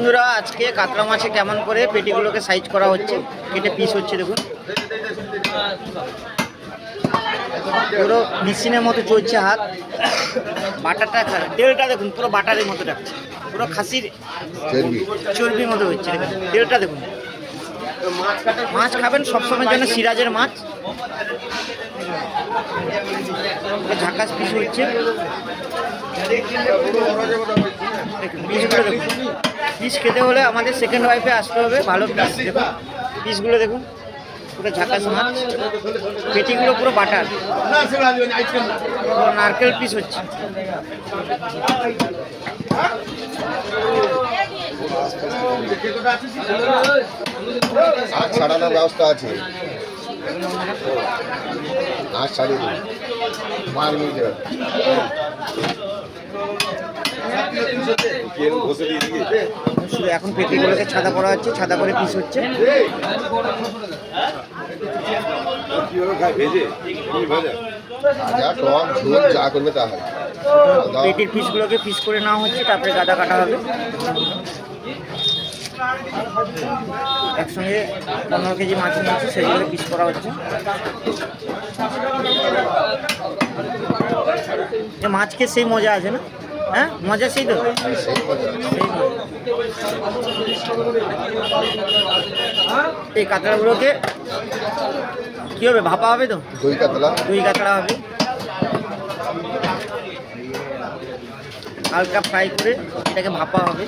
বন্ধুরা, আজকে কাতলা মাছে কেমন করে পেটিগুলোকে সাইজ করা হচ্ছে, কেটে পিস হচ্ছে। দেখুন পুরো মেশিনের মতো চলছে হাত। বাটারটা তেলটা দেখুন পুরো বাটারের মতো রাখছে, পুরো খাসির চর্বির মতো হচ্ছে। দেখুন তেলটা দেখুন। মাছ খাবেন সবসময়ের জন্য সিরাজের মাছ। ঝাকাস পিস হচ্ছে। পিসগুলো দেখুন, পিস খেতে হলে আমাদের সেকেন্ড ওয়াইফে আসতে হবে। ভালো পিস দেখুন, পিসগুলো দেখুন পুরো ঝাকাস মাছ। পেটিগুলো পুরো বাটার, পুরো নারকেল পিস হচ্ছে। আজ ছাড়ানোর ব্যবস্থা আছে। আজ ছাড়িয়ে দিন মার মিটে এখন পেটিগুলোকে ছাদা করা হচ্ছে, ছাদা করে পিস হচ্ছে। যা করবে তা হয়। পেটির পিসগুলোকে পিস করে নেওয়া হচ্ছে, তারপরে গাদা কাটা হবে। একসঙ্গে 15 কেজি মাছ নিয়েছে, সেগুলোকে পিস করা হচ্ছে। মাছকে সেই মজা আছে না? হ্যাঁ মজা সেই তো, এই কাতলাগুলোকে কি হবে, ভাপা হবে তো? দই কাতলা হবে। হালকা ফ্রাই করে এটাকে ভাপা হবে।